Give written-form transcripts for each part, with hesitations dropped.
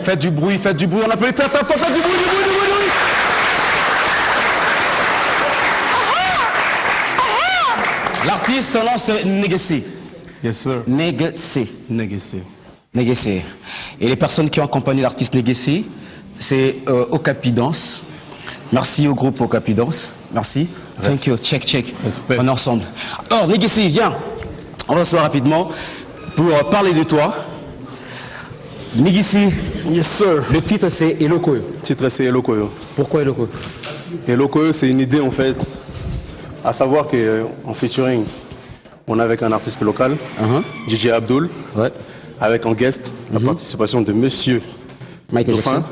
faites du bruit, on applaudit très fort, faites du bruit. L'artiste, son nom c'est Negesi. Yes, sir. Negesi. Negesi. Et les personnes qui ont accompagné l'artiste Negesi, c'est Okapi Dance. Merci au groupe Okapi Dance. Merci. Thank you. Check. Respect. On est ensemble. Alors, Negesi, viens. On va se voir rapidement pour parler de toi. Negesi. Yes, sir. Le titre c'est Elokoyo. Le titre c'est Elokoyo. Pourquoi Elokoyo? Elokoyo, c'est une idée en fait. À savoir qu'en featuring, on est avec un artiste local, DJ Abdul, avec en guest la participation de Monsieur Michael Dauphin.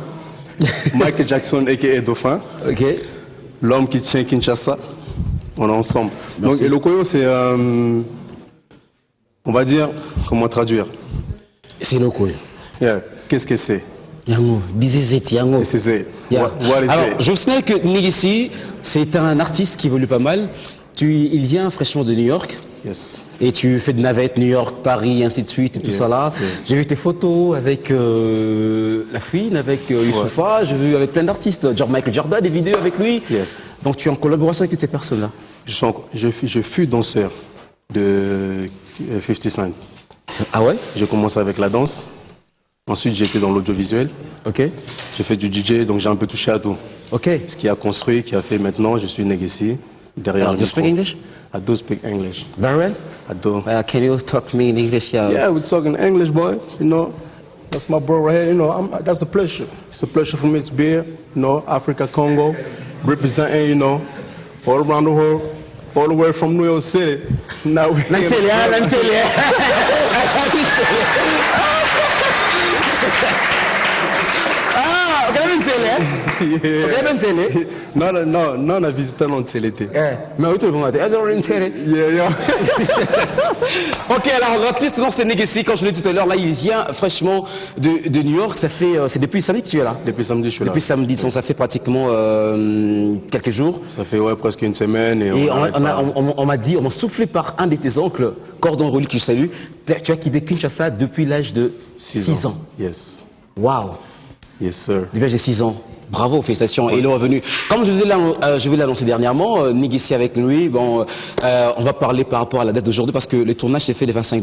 Jackson. Michael Jackson, a.k.a. Dauphin. Ok. L'homme qui tient Kinshasa. On est ensemble. Merci. Donc Elokoyo, c'est, on va dire, comment traduire? C'est Elokoyo. Yeah. Qu'est-ce que c'est? Yango, Yango. C'est Yeah. What is Alors, it? je sais que Negesi, c'est un artiste qui évolue pas mal. Il vient fraîchement de New York. Yes. Et tu fais de navette, New York, Paris, ainsi de suite, et tout ça là. Yes. J'ai vu tes photos avec La Fouine, avec Youssoufa, j'ai vu avec plein d'artistes, genre Michael Jordan, des vidéos avec lui. Yes. Donc tu es en collaboration avec toutes ces personnes-là. Je fus danseur de 50 Cent. Ah ouais? J'ai commencé avec la danse. Ensuite, j'ai été dans l'audiovisuel. Ok. J'ai fait du DJ, donc j'ai un peu touché à tout. Ok. Ce qui a construit, qui a fait maintenant, je suis Negesi. Derrière le Do you speak micro. English? I do speak English. Very well. I do. Can you talk to me in English? Yeah, we're talking English, boy. You know, that's my bro right here. You know, that's a pleasure. It's a pleasure for me to be here. You know, Africa, Congo, representing, you know, all around the world, all the way from New York City. Now we Non, on a visité l'Antilité. Mais oui, tout le monde a dit, Yeah. Ok, alors l'artiste, non, c'est Negesi, quand je l'ai dit tout à l'heure, là, il vient fraîchement de New York. Ça fait, c'est depuis samedi que tu es là? Depuis samedi, je suis là. Depuis samedi, donc ça fait pratiquement quelques jours. Ça fait presque une semaine. Et on m'a dit, on m'a soufflé par un de tes oncles, Cordon Roli, que je salue, tu as quitté Kinshasa depuis l'âge de 6 ans. Yes. Waouh. Yes, sir. Depuis l'âge de 6 ans. Bravo, félicitations. Et il est revenu. Comme je vais l'annoncer dernièrement, Negesi avec lui, bon, on va parler par rapport à la date d'aujourd'hui parce que le tournage s'est fait le 25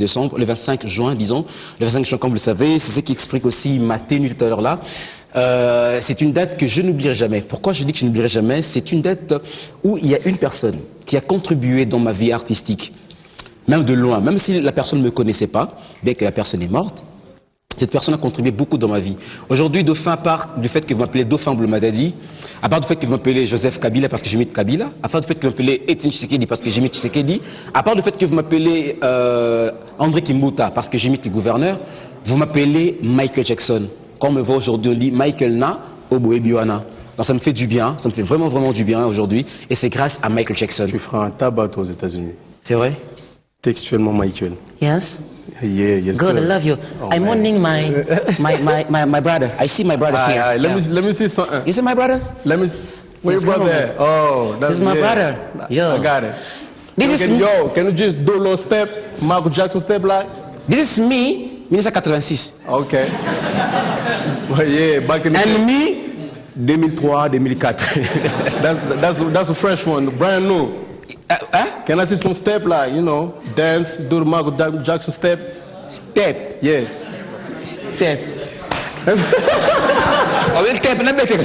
juin, disons. Le 25 juin, comme vous le savez, c'est ce qui explique aussi ma tenue tout à l'heure là. C'est une date que je n'oublierai jamais. Pourquoi je dis que je n'oublierai jamais? C'est une date où il y a une personne qui a contribué dans ma vie artistique, même de loin, même si la personne ne me connaissait pas, bien que la personne est morte. Cette personne a contribué beaucoup dans ma vie. Aujourd'hui, Dauphin, à part du fait que vous m'appelez Dauphin Bloumadadi, à part du fait que vous m'appelez Joseph Kabila parce que j'imite Kabila, à part du fait que vous m'appelez Etienne Tshisekedi parce que j'imite Tshisekedi, à part du fait que vous m'appelez André Kimbuta parce que j'imite le gouverneur, vous m'appelez Michael Jackson. Quand on me voit aujourd'hui, on dit Michael Na Oboebiwana. Donc ça me fait du bien, ça me fait vraiment du bien aujourd'hui, et c'est grâce à Michael Jackson. Tu feras un tabac aux États-Unis. C'est vrai? Textuellement, Michael. Yes. Yeah, yes. God, sir. I love you. I'm wanting my brother. I see my brother here. Let me see something. You see my brother? Let me. Where Yes, your come brother on. at? Oh, that's This is my yeah. brother. Yo. I got it. This is Can you just do a little step, Michael Jackson step like? This is me, 1986. Okay. Well, yeah, back in the And me, 2003, 2004. that's a fresh one, brand new. Can I see some step like, you know, dance, do the Michael Jackson step? Step. Yeah. Step. Oh, well, step, not better.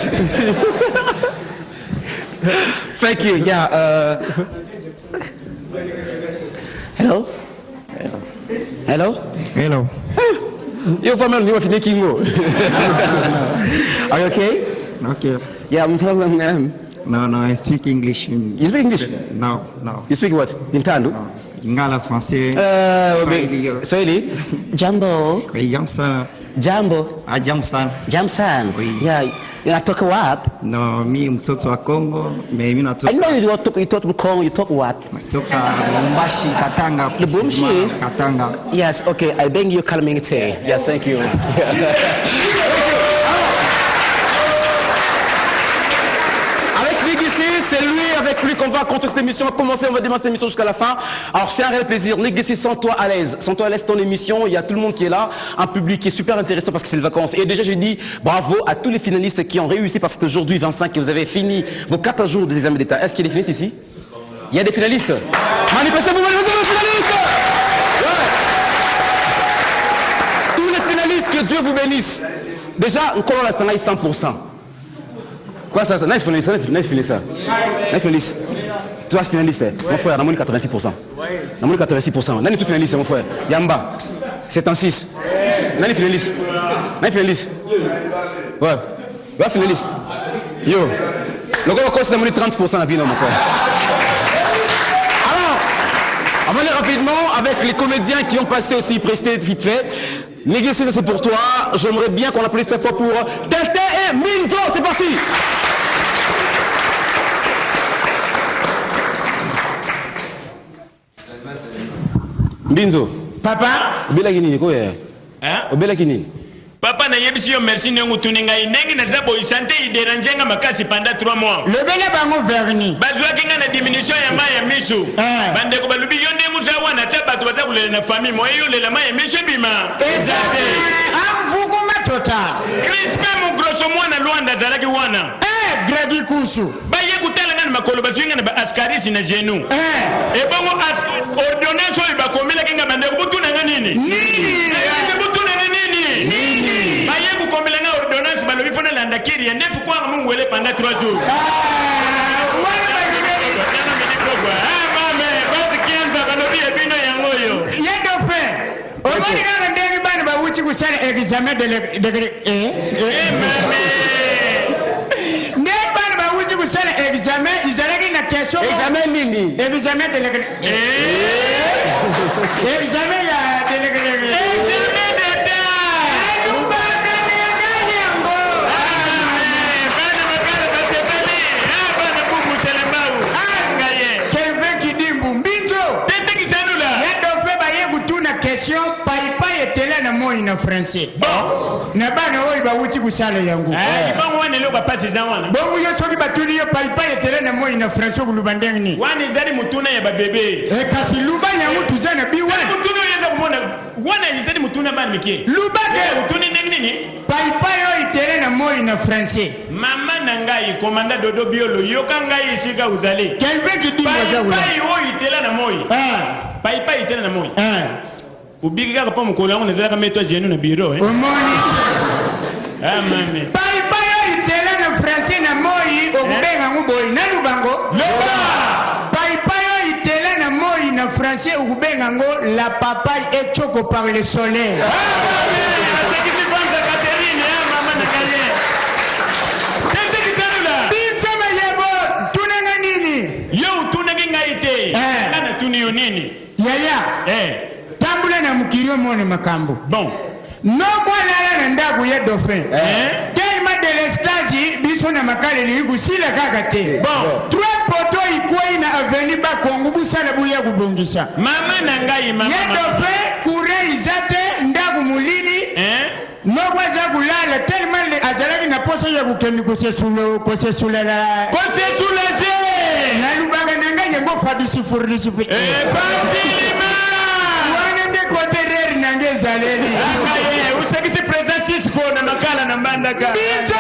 Thank you. Yeah. hello. Hello. Hello. You're from New York, Kingo. Are you okay? Okay. Yeah, I'm from. No, I speak English. You speak English? No. You speak what? In Tandu? Lingala français. Swahili. Jambo. Oui, Jamsan. Jambo. Jamsan. Jamsan. Oui. Yeah. Unatoka wapi? No, mi mtoto wa Kongo, mimi I natoka know you talk Mkongo, you talk what? Lubumbashi, Katanga. Lubumbashi? Katanga. Yes, okay. I beg you calming tea. Yes, thank you. Avec Negesi, c'est lui avec lui qu'on on va continuer cette émission, on va commencer, on va démarrer cette émission jusqu'à la fin. Alors c'est un réel plaisir, Négécie, sens-toi à l'aise. Sens-toi à l'aise ton émission, il y a tout le monde qui est là, un public qui est super intéressant parce que c'est les vacances. Et déjà j'ai dit bravo à tous les finalistes qui ont réussi parce que c'est aujourd'hui 25 et vous avez fini vos 4 jours des examens d'État. Est-ce qu'il y a des finalistes ici? Il y a des finalistes? Manifestez-vous, manifestez-vous les finalistes! Ouais. Tous les finalistes, que Dieu vous bénisse. Déjà, on connaît la Sanaï 100%. Quoi ça? Nice finaliste, nice finaliste. Nice finaliste. Tu vois, c'est finaliste, mon frère, on a 86%. On a 86%. Nani tout finaliste, mon frère. Yamba, 7-6. Nani finaliste. Nani finaliste. Ouais. Ouais, finaliste. Yo. Le gars, on a 30% la vie, mon frère. Alors, on va aller rapidement avec les comédiens qui ont passé aussi, presté vite fait. Négécie, ça c'est pour toi. J'aimerais bien qu'on applaudisse cette fois pour Tintin et Minzo. C'est parti. Minzo. Papa? Obela kinini ko ye? Obela kinini? Papa na yebisi yo merci nengu tuninga inengi na zabo santé ideranjenga makasi pendant 3 mois. Le bele bango verni. Bazwa kinga na diminution ya maya misu. Bande ko balubi yo nengu zawa na taba to baza kulela na famille mo yo lela maya misu bima. Exactly. Amvukuma total. Crispé mu grosso mwana Luanda zalaki wana. Gradi kusu. Baye kutela ngana makolo bazinga na ba askarisi na genu. E bongo ordonnance yo ba komela kinga bande ko butuna nini? Nini? Butuna nini? Nini? Baye ku komela na ordonnance balobi fona landa kiri ya nefu kwa Mungu ele pendant 3 jours. Kusana examen de kusana examen izalaki na question examen nini? Examen de examen ya question paipa etela na moi na français. Na bana oyi ba wuti kusala yangu. Bongo wane lo ba pasi za wana. Bongo yo soki batuni yo paipa etela na moi na français kulubandeng ni. Wani zali mutuna ya ba bebe. Kasi luba yangu tuzana bi wana. Mutuna yeza kumona wana zali mutuna bana mike. Luba ke mutuni nini? Paipa yo etela na moi na français. Mama na ngai komanda dodo biolo yoka ngai isika uzali. Kelve ki dimwa za wana. Paipa yo etela na moi. Paipa etela na moi. Ubiki kaka pa mukolo yangu nazala kama eto genu na biro Omoni. Mame. Paipa yo itela na français na moi okubenga nguboyi na lubango. Loba. Paipa yo itela na moi na français okubenga ngo la papaye est choco par le soleil. Mama na kaye. Tete kitanula. Binsema yebo tunanga nini? Yo tunanga ngaite. Kana tuniyo nini? Yaya. Tambula na mukirio mone makambo. Bon. No mwana na ndagu ya dauphin. Tellement de l'estage biso na makale ligu sila kakate. Bon. 3 poto ikwai na avenue ba Kongo busala buya kubongisa. Mama na ngai mama. Ya dauphin kure izate ndagu mulini. No kwaza kulala tellement le azalaki na poso ya bukemi kosesula la. Kosesulaje. Na lubaga nanga yengo fabisi furisi fit. Fasilima. Kotereri nangezaleli. Usakisi presence ko na makala na mandaka. Bito.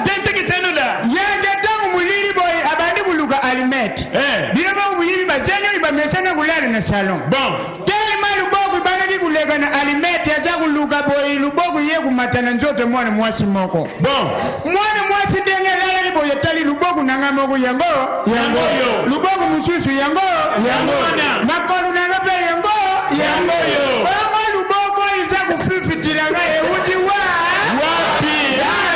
Tente kitsanula. Yanga tangu mulili boy abandi kuluka alimet. Bila ba mulili bazenya ibamesana kulala na salon. Bon. Tellement lubogu banaki kulega na alimet yaza kuluka boy lubogu ye kumatana nzote mwana mwasi moko. Bon. Mwana mwasi ndenge lala boy tali lubogu nanga moko yango. Lubogu mususu yango. Makolu nanga pe yango. Bama lubogo iza kufifitiranga eudi wapi?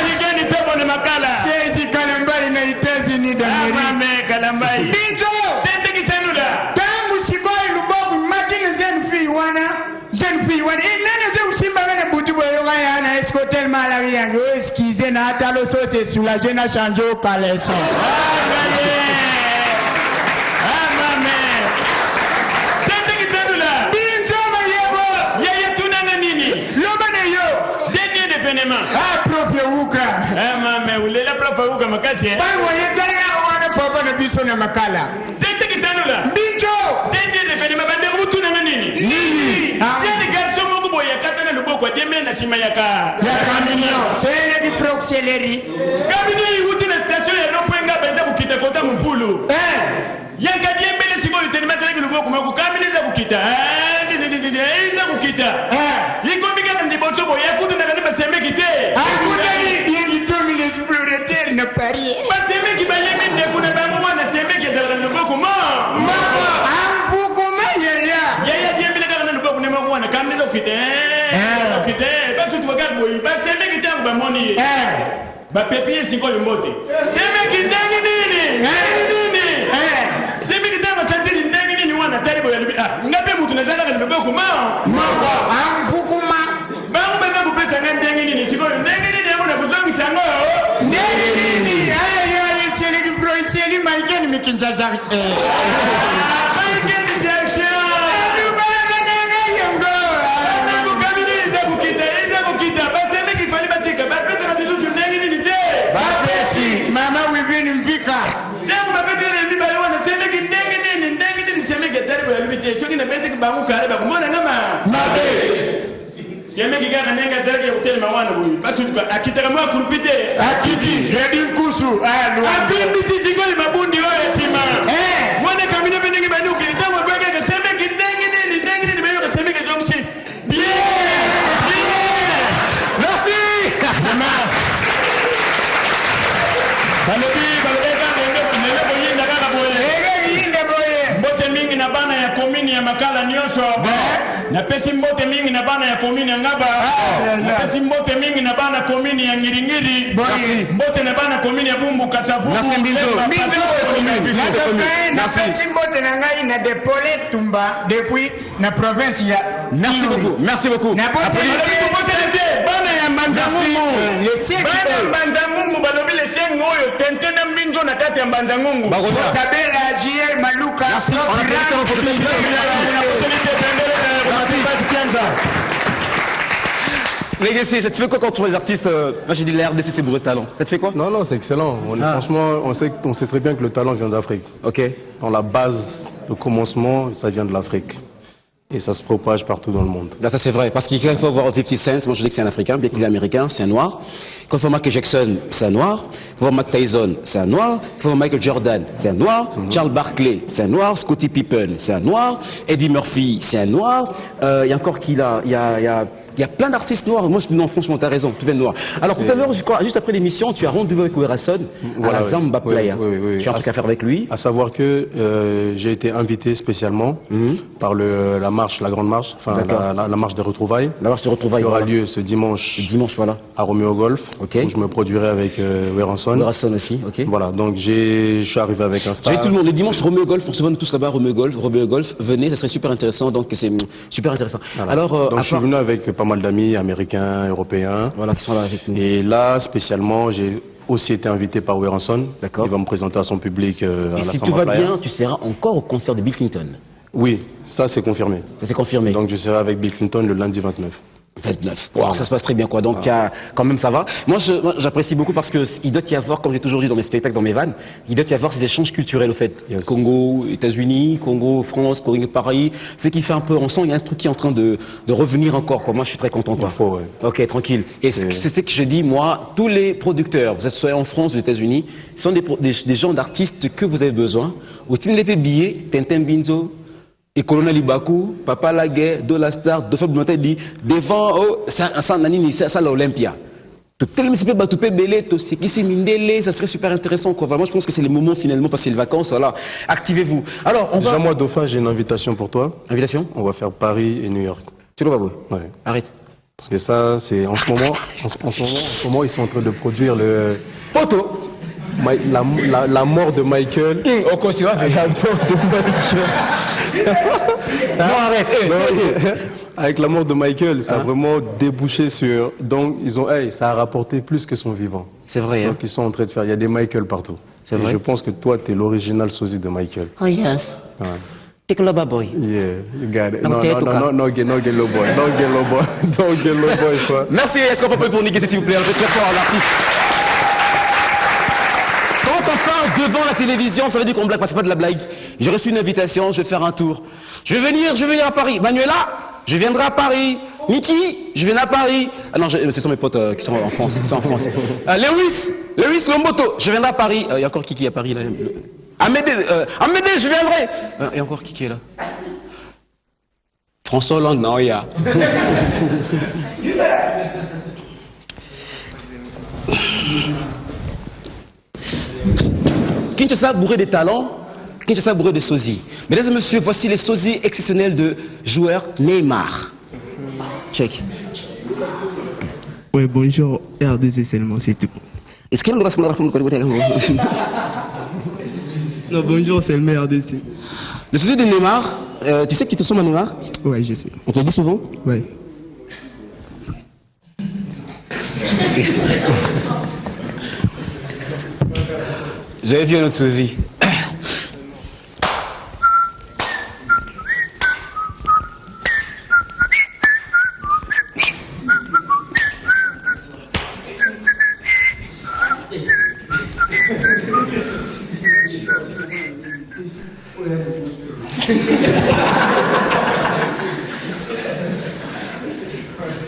Nigeni tebo na makala. Serzi kalambai na itezi ni damiri. Mame kalambai. Binto. Tente kisanula. Tangu sikoi lubogo makina zenfi wana. Nana ze usimba gana butubo yoga yana eskotel malari yange. Eskize na atalo sose soulager na changer au caleçon. Prof Yuka. Mame ulela prof Yuka makasi. Bango yetala wana papa na biso na makala tetekisanola mbinjo dendedepene mabandeko butunanga nini siani garso moko boye akata na luboko ademele na nsima ya kaminio seleki froxeleri kaminio iwuti na station ya nopwenga benza bukita kota mupulu yankadiembele sikoyo tenimataleki luboko mako kaminio eza bukita eza bukita ikomikaka ndibotso boye akutunaka basemeki te akutani yengitomi l'explorateur na paris basemeki bayembi ndeko na bango wana semeki ezalaka na luboko mako amfukuma yaya diembele kaka na luboko na mako wana kaminio okite okite basutu bakaka boye basemeki te yango bamoni ye bapepi ye sikoyo mbote semeki ndengi nini semeki te basantiri ndengi nini wana tari boye alibi ngape mutu nazalaka na luboko mako amfukuma bango baza kopesa nga ndengi nini sikoyo ndengi nini yango na kozongisa yango ndengi nini seleki proiseli maikeni mikinjaza mama wivini mvika ndengo bapetele mbi bali wana semeki ndengi nini semeki taribo ya libite soki na beteki bango kare bakomona ngama mabe semeki kaka ndenga zalaki ya kutelema wana boyi basutuka akitaka mwa kurupite akiti gredi nkusu apimbisi sikoli mabundi oyo sima wana kamina pendengi banuki ntango bwekeke semeki ndengi nini bayoka semeki zomsi bien merci mbote mingi na bana ya komini ya makala nyonso napesi mbote mingi na bana ya komini ya ngaba napesi mbote mingi na bana komini ya ngiringiri mbote na bana komini ya bumbu kasavubu napesi mbote na ngai na depole tumba depuis na province ya Merci beaucoup. bana ya mbanzangungu bana ya mbanzangungu balobi lesengo oyo tente na mbinzo na kati ya mbanzangungu kabela JR Maluka Legacy, ça te fait quoi quand tu vois les artistes moi j'ai dit la RDC c'est bourré de talent. Ça te fait quoi? Non, c'est excellent. Franchement, on sait très bien que le talent vient d'Afrique. Ok. Dans la base, le commencement, ça vient de l'Afrique. Et ça se propage partout dans le monde. Là, ça c'est vrai, parce qu'il faut voir 50 Cent, moi je dis que c'est un Africain, bien qu'il est américain, c'est un noir. Quand il faut Michael Jackson, c'est un noir. Il faut voir Mike Tyson, c'est un noir. Il faut voir Michael Jordan, c'est un noir. Charles Barkley, c'est un noir. Scottie Pippen, c'est un noir. Eddie Murphy, c'est un noir. Il y a encore qui là? Il y a plein d'artistes noirs. Moi, je dis non, franchement, tu as raison, tu viens de noir. Alors, tout à l'heure, juste après l'émission, tu as rendez-vous avec Werrason à la Zamba Playa. Tu as un truc à faire avec lui. À savoir que j'ai été invité spécialement par la marche, la grande marche, enfin la marche des retrouvailles. La marche des retrouvailles. Qui aura lieu ce dimanche. Dimanche, voilà. À Romeo Golf. Okay. Où je me produirai avec Werrason. Werrason aussi, ok. Voilà, donc je suis arrivé avec un star. J'ai tout le monde. Les dimanches, Romeo Golf, on se voit tous là-bas, Romeo Golf. Venez, ça serait super intéressant. Donc, c'est super intéressant. Voilà. Alors, donc, je suis venu avec pas mal d'amis américains, européens. Voilà, qui sont là avec nous. Et là, spécialement, j'ai aussi été invité par Werrason. D'accord. Il va me présenter à son public. Et si tout va bien, tu seras encore au concert de Bill Clinton. Oui, ça c'est confirmé. Ça c'est confirmé. Donc je serai avec Bill Clinton le lundi 29. 29. Wow, ça se passe très bien, quoi. Donc, quand même, ça va. Moi, j'apprécie beaucoup parce que il doit y avoir, comme j'ai toujours dit dans mes spectacles, dans mes vannes, il doit y avoir ces échanges culturels, au fait. Yes. Congo, États-Unis, Congo, France, Congo, Paris. C'est qui fait un peu, on sent, il y a un truc qui est en train de revenir encore, quoi. Moi, je suis très content, quoi. Il faut, ouais. Ok, tranquille. Et c'est ce que je dis, moi, tous les producteurs, vous soyez en France, aux États-Unis, sont des gens d'artistes que vous avez besoin. Au Tinlepe Billet, Tintin Binzo, et Colonel Ibaku, Papa Laguerre, Dola Star, de Fab dit devant ça l'Olympia. Tout tel monsieur Batoupe Belé, tout ce qui s'est mindélé, ça serait super intéressant, quoi. Vraiment, je pense que c'est le moment finalement parce que c'est les vacances, voilà. Activez-vous. Alors, on va. Déjà, moi, Dauphin, j'ai une invitation pour toi. Invitation? On va faire Paris et New York. Tu le vois, oui. Ouais. Arrête. Parce que ça, c'est en ce moment, ils sont en train de produire le. Poto. La mort de Michael. La mort de Michael. Non, arrête. Avec la mort de Michael, ça a vraiment débouché sur. Donc, ça a rapporté plus que son vivant. C'est vrai. Donc, ils sont en train de faire. Il y a des Michael partout. C'est vrai. Je pense que toi, tu es l'original sosie de Michael. Oh, yes. Ouais. Take a boy. Yeah, you got it. No, get low boy. Don't get low boy, quoi. Merci. Est-ce qu'on peut appeler pour Nick, s'il vous plaît? Un peu très fort, l'artiste. on parle devant la télévision, ça veut dire qu'on blague pas, c'est pas de la blague. J'ai reçu une invitation, je vais faire un tour. Je vais venir à Paris. Manuela, je viendrai à Paris. Niki, je viens à Paris. Ah non, ce sont mes potes qui sont en France. Lewis Lomboto, je viendrai à Paris. Il y a encore qui est à Paris là. Amédée, je viendrai. Il y a encore qui est là. François Hollande, non, il y a. Kinshasa bourré de talents, Kinshasa bourré de sosies. Mesdames et messieurs, voici les sosies exceptionnels de joueur Neymar. Check. Ouais, bonjour, RDC seulement, c'est tout. Est-ce qu'il y a un Non, bonjour, c'est le RDC. Le sosie de Neymar, tu sais que tu te ressembles à Neymar? Ouais, je sais. On te le dit souvent? Ouais. J'avais vu un autre sosie.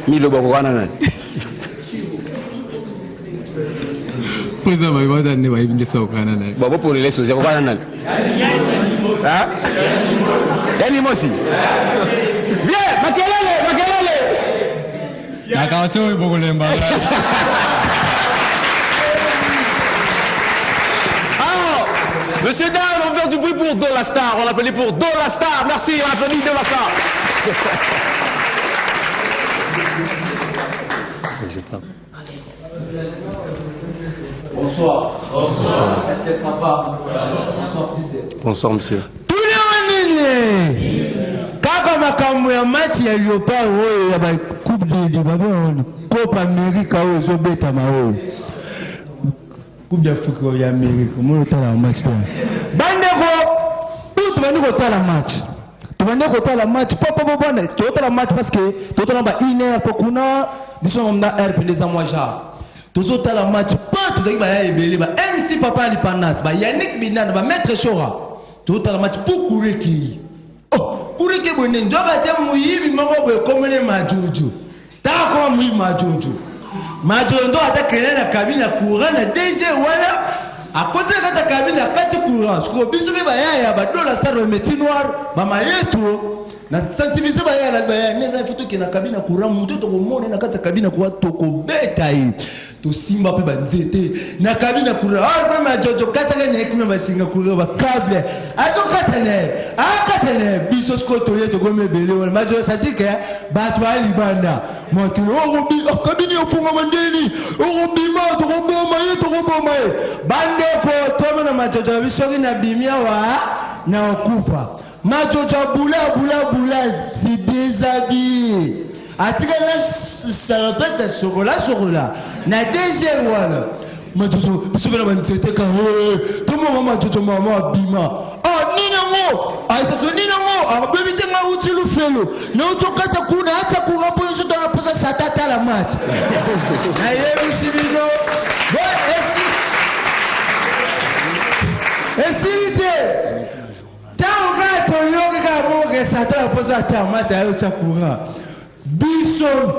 Milo Bogwana. Président, je vais vous dire ça au Canada. Bon, pour les sosies, on va aller. Hein? Yannis aussi. Viens, Makelele. La cantion est beaucoup l'embarras. Alors, monsieur Dame, on va faire du bruit pour Dola Star. On l'appelait pour Dola Star. Merci, on applaudit Dola Star. Je parle. Bonsoir. Bonsoir. Est-ce que ça va? Bonsoir, Bonsoir, monsieur. Kaka makambo ya mati ya Léopard oyo ya ba coupe de babon Coupe America oyo zobetama oyo Coupe d'Afrique ya America mo tala match ta bandeko tout bandi ko tala match to bandi ko tala match papa bana to tala match parce que to tala ba 1 heure pour kuna biso on a heure pendant mois ja to tala match pas to zaki ba ya ebele ba MC papa lipanas ba Yannick Binana ba maître Chora to tala match pour courir qui Kureke bwene njoka te muyibi mako bwe komene majojo. Ta ko muyibi majojo. Majojo ndo ata kelena kabina kurana deze wala akote kata kabina kati courant. Ko biso be bayaya ba Dola Star be métier noir ba maestro na sensibiliser bayaya ba ya neza foto ke na kabina courant muto to komone na kata kabina kwa to ko beta yi. To simba pe ba nzete na kabina courant. Ah ba majojo kata ke ne kuna ba singa courant ba câble. Azo kata ne biso skoto yeto gome bele wala majo satike batu ali banda moto orubi kabini ofunga mandeni orubi ma to roboma bande ko to na majo biso na bimia wa na okufa majo bula tibizabi atika na salopete sokola na deuxième wala majo biso na banzete ka to mama bima Ninango, aisazo ninango, ababi tenga utilu felo. Na utokata kuna hata kugapo yesu dona posa satata la mati. Na yebi sibino. Esite. Tanga to yoga gaboge satata posa tamata ayo chakura. Bison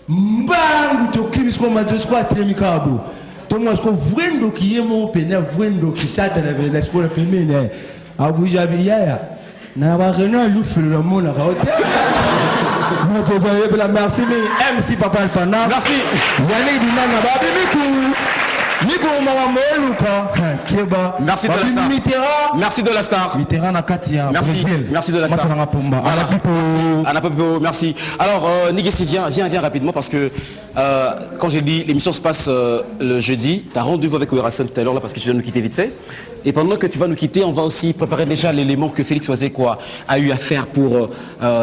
mbangu to kimisko majosko kwa tremikabu. Tomo sko vrendo kiyemo pena vrendo kisata na l'espoir pemene. Abuja biyaya na ba rena lufelo la mona ka hotel moto va la merci MC papa Alpana Merci. Yannick Binana ba Nico Mamameluka Keba Merci de la star. Merci de la star. Mitterrand na Katia Merci de la star. Voilà. Merci. Alors Nigesti, viens rapidement parce que quand j'ai dit l'émission se passe le jeudi, tu as rendez-vous avec Ouerassem tout à l'heure là parce que tu vas nous quitter vite fait. Et pendant que tu vas nous quitter, on va aussi préparer déjà l'élément que Félix Oazekwa a eu à faire pour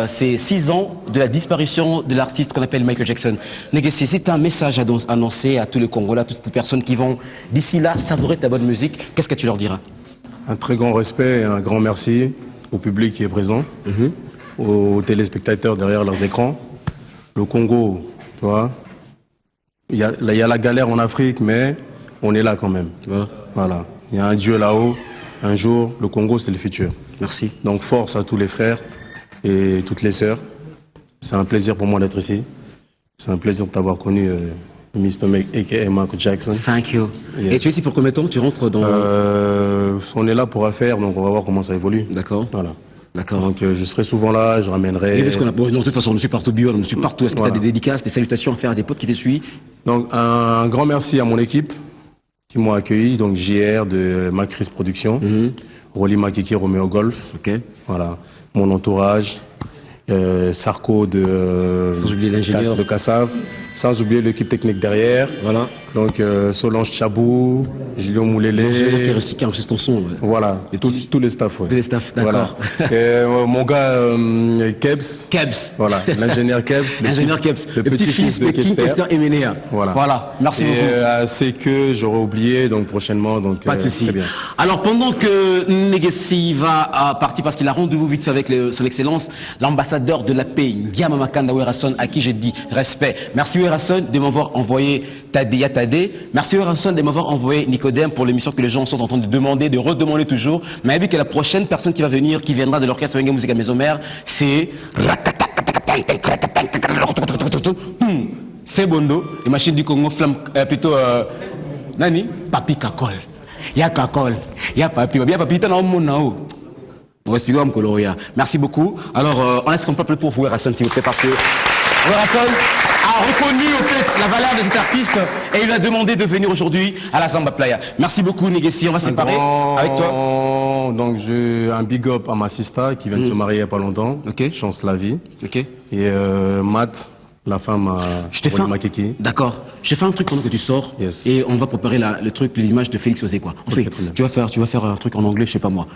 ces 6 ans de la disparition de l'artiste qu'on appelle Michael Jackson. Nigesti, c'est un message à annoncer à tous les Congolais, à toutes les personnes qui vont d'ici là savourer ta bonne musique. Qu'est-ce que tu leur diras? Un très grand respect et un grand merci au public qui est présent, aux téléspectateurs derrière leurs écrans. Le Congo, tu vois, il y a la galère en Afrique, mais on est là quand même. Voilà. Il y a un Dieu là-haut. Un jour, le Congo, c'est le futur. Merci. Donc force à tous les frères et toutes les sœurs. C'est un plaisir pour moi d'être ici. C'est un plaisir de t'avoir connu, Mr. Meg, a.k.a. Michael Jackson. Thank you. Yes. Et tu es ici pour combien de temps? Tu rentres dans... On est là pour affaire, donc on va voir comment ça évolue. D'accord. Voilà. D'accord. Donc je serai souvent là, je ramènerai... Et parce qu'on a... Bon, non, de toute façon, on suit partout, Biol, on suit partout. Est-ce que tu as des dédicaces, des salutations à faire à des potes qui te suivent? Donc un grand merci à mon équipe qui m'ont accueilli, donc JR de Macris Productions, Rolly Makiki, Romeo Golf, voilà, mon entourage, Sarko de, sans oublier l'ingénieur de Cassav, sans oublier l'équipe technique derrière, voilà. Donc Solange Chabou, Julien Moulélé, qui enregistre ton son, voilà, tous les staffs, tous les staffs, d'accord. Voilà. Mon gars Kebs, voilà, l'ingénieur Kebs, le petit-fils de King Kester et Ménéa. Voilà, merci beaucoup. C'est que j'aurais oublié, donc prochainement, donc pas de souci. Très bien. Alors pendant que Negessi va partir parce qu'il a rendez-vous vite fait avec son excellence, l'ambassadeur de la paix, Ndiama Makanda Werason, à qui j'ai dit respect. Merci Werason de m'avoir envoyé Tadé. Merci Werason de m'avoir envoyé Nicodème pour l'émission que les gens sont en train de demander, de redemander toujours. Mais vu que la prochaine personne qui va venir, qui viendra de l'orchestre Wenge Musique à Maison Mère, c'est Bondo, les machines du Congo, flamme, plutôt Nani, Papi Kakol. Ya Kakol, ya Papi, ya Papi, t'en as un mot nao. Merci beaucoup. Alors, on laisse qu'on peut pour vous, Werason, s'il vous plaît, parce que Werason a reconnu au fait la valeur de cet artiste et il a demandé de venir aujourd'hui à la Zamba Playa. Merci beaucoup, Negessi. On va séparer avec toi. Donc, j'ai un big up à ma sister qui vient de se marier il n'y a pas longtemps. Chance la vie. Et Matt, la femme à Makiki. D'accord. Je fais un truc pendant que tu sors et on va préparer le truc, l'image de Félix Osé, quoi. En fait, tu vas faire un truc en anglais, je sais pas moi.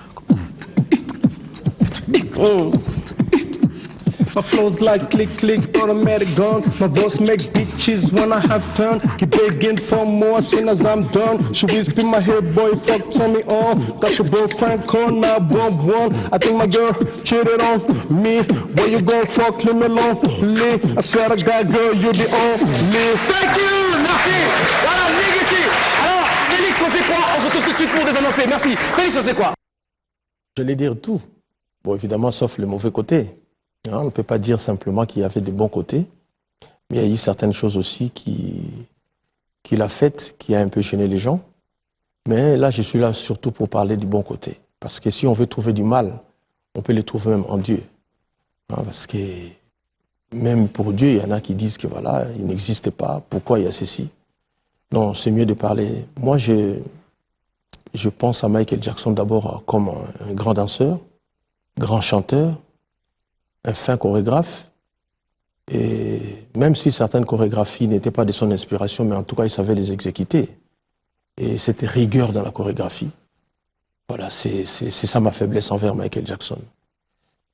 My flow's like click, click, automatic gun. My voice make bitches when I have fun. Keep begging for more as soon as I'm done. Should we spin my hair, boy? Fuck Tommy on. Got your boyfriend called now, bomb one. I think my girl cheated on me. Where you go, fuck, leave me alone. I swear to God, girl, you the only. Thank you, merci. Voilà, Negessi. Alors, Félix, on sait quoi? On se retrouve tout de suite pour désannoncer. Merci. Félix, on sait quoi? J'allais dire tout. Bon, évidemment, sauf le mauvais côté. On ne peut pas dire simplement qu'il y avait des bons côtés, mais il y a eu certaines choses aussi qu'il a faites, qui a un peu gêné les gens. Mais là, je suis là surtout pour parler du bon côté. Parce que si on veut trouver du mal, on peut le trouver même en Dieu. Parce que même pour Dieu, il y en a qui disent que voilà, il n'existe pas, pourquoi il y a ceci? Non, c'est mieux de parler. Moi, je pense à Michael Jackson d'abord comme un grand danseur, grand chanteur, un fin chorégraphe, et même si certaines chorégraphies n'étaient pas de son inspiration, mais en tout cas, il savait les exécuter. Et c'était rigueur dans la chorégraphie. Voilà, c'est ça ma faiblesse envers Michael Jackson.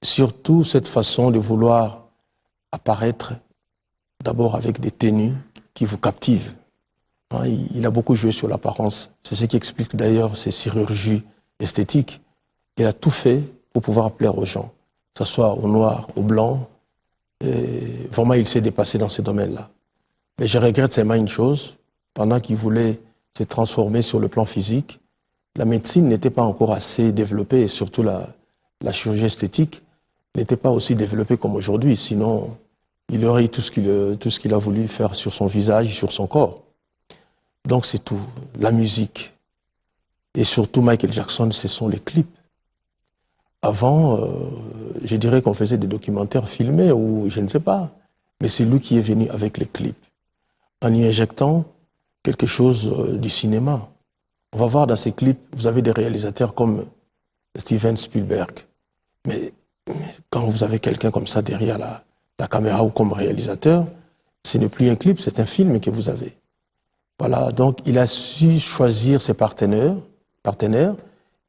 Surtout cette façon de vouloir apparaître d'abord avec des tenues qui vous captivent. Il a beaucoup joué sur l'apparence. C'est ce qui explique d'ailleurs ses chirurgies esthétiques. Il a tout fait pour pouvoir plaire aux gens, que ce soit aux noirs, aux blancs. Et vraiment, il s'est dépassé dans ces domaines-là. Mais je regrette seulement une chose. Pendant qu'il voulait se transformer sur le plan physique, la médecine n'était pas encore assez développée, et surtout la chirurgie esthétique n'était pas aussi développée comme aujourd'hui. Sinon, il aurait eu tout ce qu'il a voulu faire sur son visage et sur son corps. Donc c'est tout. La musique. Et surtout Michael Jackson, ce sont les clips. Avant, je dirais qu'on faisait des documentaires filmés ou je ne sais pas. Mais c'est lui qui est venu avec les clips, en y injectant quelque chose du cinéma. On va voir dans ces clips, vous avez des réalisateurs comme Steven Spielberg. Mais quand vous avez quelqu'un comme ça derrière la caméra ou comme réalisateur, ce n'est plus un clip, c'est un film que vous avez. Voilà, donc il a su choisir ses partenaires,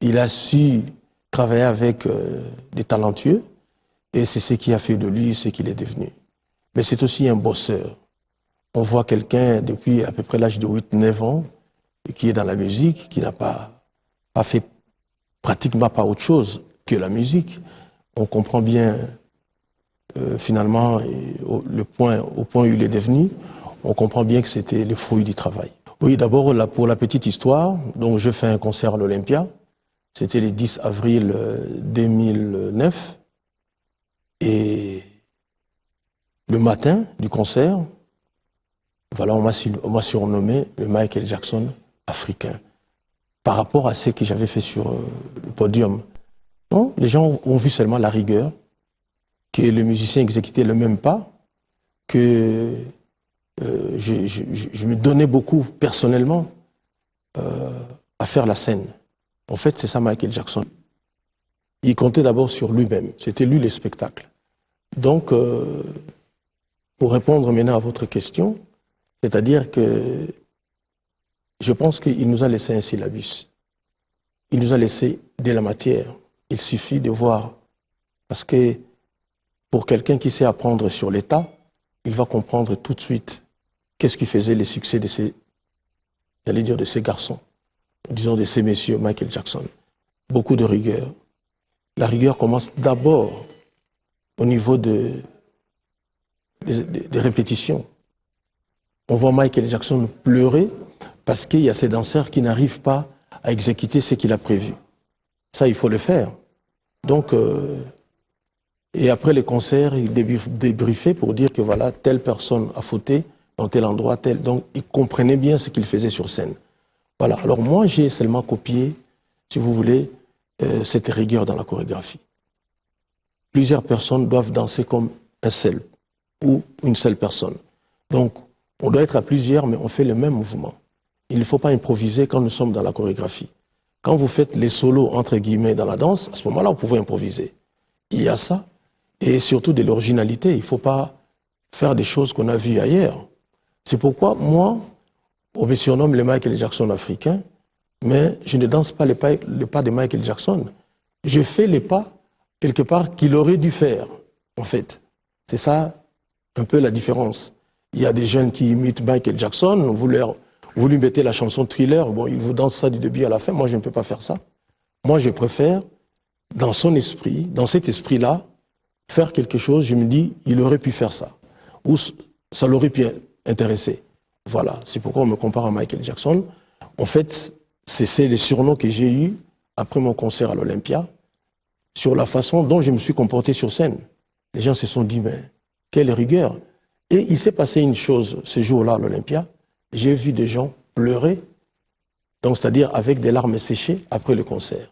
il a su travailler avec des talentueux, et c'est ce qui a fait de lui ce qu'il est devenu. Mais c'est aussi un bosseur. On voit quelqu'un depuis à peu près l'âge de 8-9 ans, qui est dans la musique, qui n'a pas fait pratiquement pas autre chose que la musique. On comprend bien finalement au point où il est devenu, on comprend bien que c'était le fruit du travail. Oui, d'abord, pour la petite histoire, donc je fais un concert à l'Olympia. C'était le 10 avril 2009. Et le matin du concert, voilà, on m'a surnommé le Michael Jackson africain. Par rapport à ce que j'avais fait sur le podium. Non, les gens ont vu seulement la rigueur, que le musicien exécutait le même pas, que je me donnais beaucoup personnellement à faire la scène. En fait, c'est ça Michael Jackson. Il comptait d'abord sur lui-même. C'était lui le spectacle. Donc, pour répondre maintenant à votre question, c'est-à-dire que je pense qu'il nous a laissé un syllabus. Il nous a laissé de la matière. Il suffit de voir. Parce que pour quelqu'un qui sait apprendre sur l'État, il va comprendre tout de suite qu'est-ce qui faisait le succès de ces, j'allais dire, de ces garçons, disons de ces messieurs, Michael Jackson. Beaucoup de rigueur. La rigueur commence d'abord au niveau des répétitions. On voit Michael Jackson pleurer parce qu'il y a ces danseurs qui n'arrivent pas à exécuter ce qu'il a prévu. Ça, il faut le faire. Donc, et après les concerts, il débriefait pour dire que voilà, telle personne a fauté dans tel endroit, tel. Donc, il comprenait bien ce qu'il faisait sur scène. Voilà. Alors moi, j'ai seulement copié, si vous voulez, cette rigueur dans la chorégraphie. Plusieurs personnes doivent danser comme un seul ou une seule personne. Donc, on doit être à plusieurs, mais on fait le même mouvement. Il ne faut pas improviser quand nous sommes dans la chorégraphie. Quand vous faites les solos, entre guillemets, dans la danse, à ce moment-là, vous pouvez improviser. Il y a ça. Et surtout de l'originalité. Il ne faut pas faire des choses qu'on a vues ailleurs. C'est pourquoi, moi, on me surnomme le Michael Jackson africain, mais je ne danse pas le pas de Michael Jackson. Je fais les pas, quelque part, qu'il aurait dû faire, en fait. C'est ça, un peu la différence. Il y a des jeunes qui imitent Michael Jackson, vous lui mettez la chanson Thriller, bon, ils vous dansent ça du début à la fin. Moi, je ne peux pas faire ça. Moi, je préfère, dans son esprit, dans cet esprit-là, faire quelque chose, je me dis, il aurait pu faire ça. Ou ça l'aurait pu intéresser. Voilà, c'est pourquoi on me compare à Michael Jackson. En fait, c'est les surnoms que j'ai eus après mon concert à l'Olympia, sur la façon dont je me suis comporté sur scène. Les gens se sont dit, mais quelle rigueur. Et il s'est passé une chose ce jour-là à l'Olympia. J'ai vu des gens pleurer, donc c'est-à-dire avec des larmes séchées après le concert,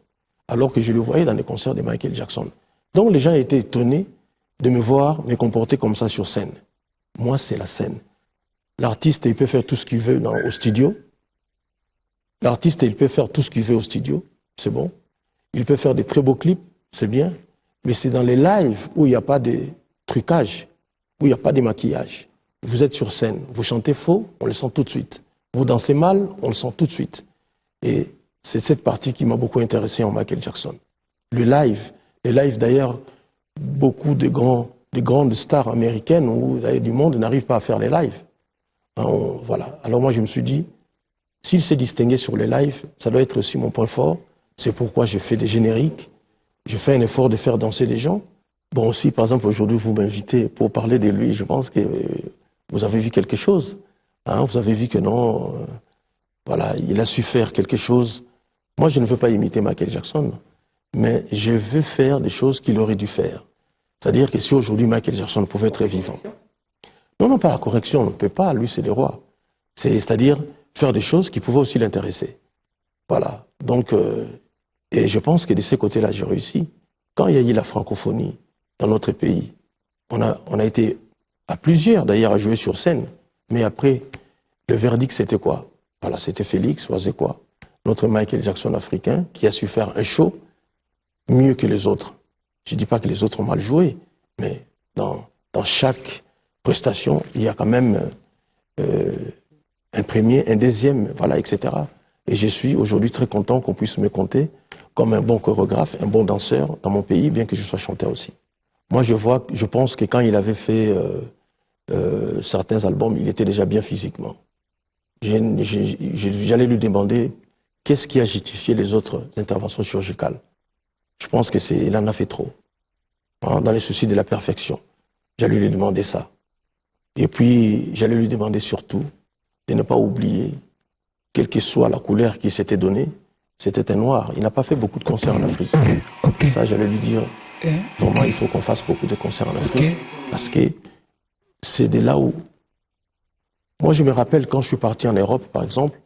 alors que je le voyais dans les concerts de Michael Jackson. Donc les gens étaient étonnés de me voir me comporter comme ça sur scène. Moi, c'est la scène. L'artiste, il peut faire tout ce qu'il veut au studio. L'artiste, il peut faire tout ce qu'il veut au studio, c'est bon. Il peut faire des très beaux clips, c'est bien. Mais c'est dans les lives où il n'y a pas de trucage, où il n'y a pas de maquillage. Vous êtes sur scène, vous chantez faux, on le sent tout de suite. Vous dansez mal, on le sent tout de suite. Et c'est cette partie qui m'a beaucoup intéressé en Michael Jackson. Le live. Les lives, d'ailleurs, beaucoup de grandes stars américaines ou du monde n'arrivent pas à faire les lives. Voilà. Alors moi, je me suis dit, s'il s'est distingué sur les lives, ça doit être aussi mon point fort. C'est pourquoi je fais des génériques. Je fais un effort de faire danser des gens. Bon, aussi, par exemple, aujourd'hui, vous m'invitez pour parler de lui. Je pense que vous avez vu quelque chose. Vous avez vu que non, voilà, il a su faire quelque chose. Moi, je ne veux pas imiter Michael Jackson, mais je veux faire des choses qu'il aurait dû faire. C'est-à-dire que si aujourd'hui Michael Jackson pouvait être vivant. Non, pas la correction, on ne peut pas, lui c'est le roi. C'est-à-dire faire des choses qui pouvaient aussi l'intéresser. Voilà. Donc, et je pense que de ces côtés-là, j'ai réussi. Quand il y a eu la francophonie dans notre pays, on a été à plusieurs d'ailleurs à jouer sur scène, mais après, le verdict c'était quoi? Voilà, c'était Félix Oazekwa, notre Michael Jackson africain, qui a su faire un show mieux que les autres. Je ne dis pas que les autres ont mal joué, mais dans chaque prestation, il y a quand même un premier, un deuxième, voilà, etc. Et je suis aujourd'hui très content qu'on puisse me compter comme un bon chorégraphe, un bon danseur dans mon pays, bien que je sois chanteur aussi. Moi, je pense que quand il avait fait certains albums, il était déjà bien physiquement. J'allais lui demander qu'est-ce qui a justifié les autres interventions chirurgicales. Je pense il en a fait trop. Dans les soucis de la perfection. J'allais lui demander ça. Et puis, j'allais lui demander surtout de ne pas oublier quelle que soit la couleur qui s'était donnée, c'était un noir. Il n'a pas fait beaucoup de concerts en Afrique. Et ça, j'allais lui dire, vraiment, il faut qu'on fasse beaucoup de concerts en Afrique. Parce que c'est de là où... Moi, je me rappelle quand je suis parti en Europe, par exemple,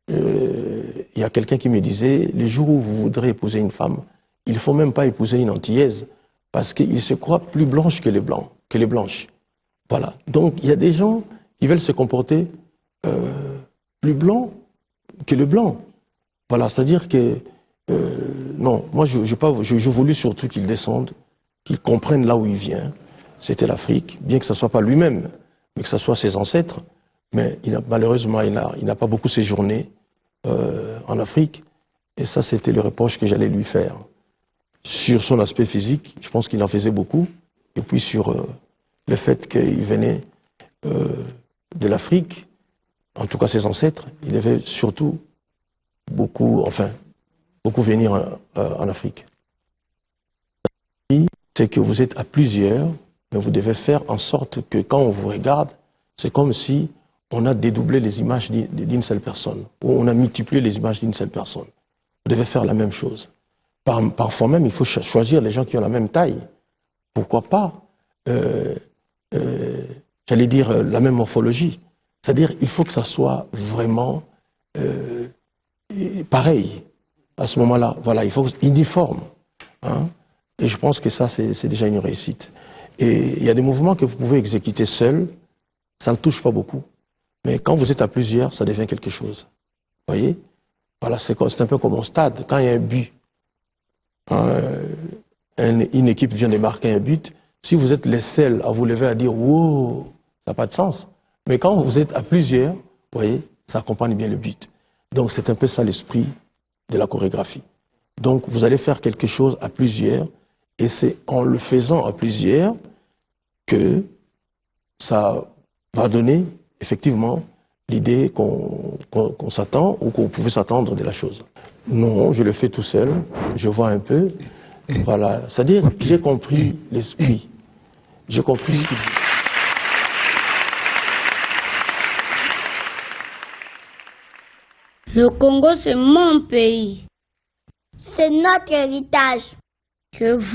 il y a quelqu'un qui me disait, les jours où vous voudrez épouser une femme, il ne faut même pas épouser une antillaise, parce qu'ils se croient plus blanches que les blancs, que les blanches. Voilà. Donc, il y a des gens qui veulent se comporter plus blancs que le blanc. Voilà, c'est-à-dire que non, moi je voulais surtout qu'il descende, qu'il comprenne là où il vient. C'était l'Afrique, bien que ce ne soit pas lui-même, mais que ce soit ses ancêtres. Mais malheureusement, il n'a pas beaucoup séjourné en Afrique. Et ça, c'était le reproche que j'allais lui faire. Sur son aspect physique, je pense qu'il en faisait beaucoup. Et puis sur le fait qu'il venait de l'Afrique, en tout cas ses ancêtres, il avait surtout beaucoup venir en Afrique. C'est que vous êtes à plusieurs, mais vous devez faire en sorte que quand on vous regarde, c'est comme si on a dédoublé les images d'une seule personne, ou on a multiplié les images d'une seule personne. Vous devez faire la même chose. Parfois même, il faut choisir les gens qui ont la même taille. Pourquoi pas, j'allais dire, la même morphologie. C'est-à-dire, il faut que ça soit vraiment pareil. À ce moment-là, voilà, il faut uniforme. Hein? Et je pense que ça, c'est déjà une réussite. Et il y a des mouvements que vous pouvez exécuter seul, ça ne touche pas beaucoup. Mais quand vous êtes à plusieurs, ça devient quelque chose. Vous voyez? Voilà, c'est un peu comme au stade. Quand il y a un but, une équipe vient de marquer un but, si vous êtes les seuls à vous lever à dire « wow », ça n'a pas de sens. Mais quand vous êtes à plusieurs, vous voyez, ça accompagne bien le but. Donc c'est un peu ça l'esprit de la chorégraphie. Donc vous allez faire quelque chose à plusieurs, et c'est en le faisant à plusieurs que ça va donner effectivement l'idée qu'on s'attend ou qu'on pouvait s'attendre de la chose. Non, je le fais tout seul, je vois un peu. Voilà, c'est-à-dire que j'ai compris l'esprit, j'ai compris ce qu'il dit. Le Congo, c'est mon pays. C'est notre héritage. Que vous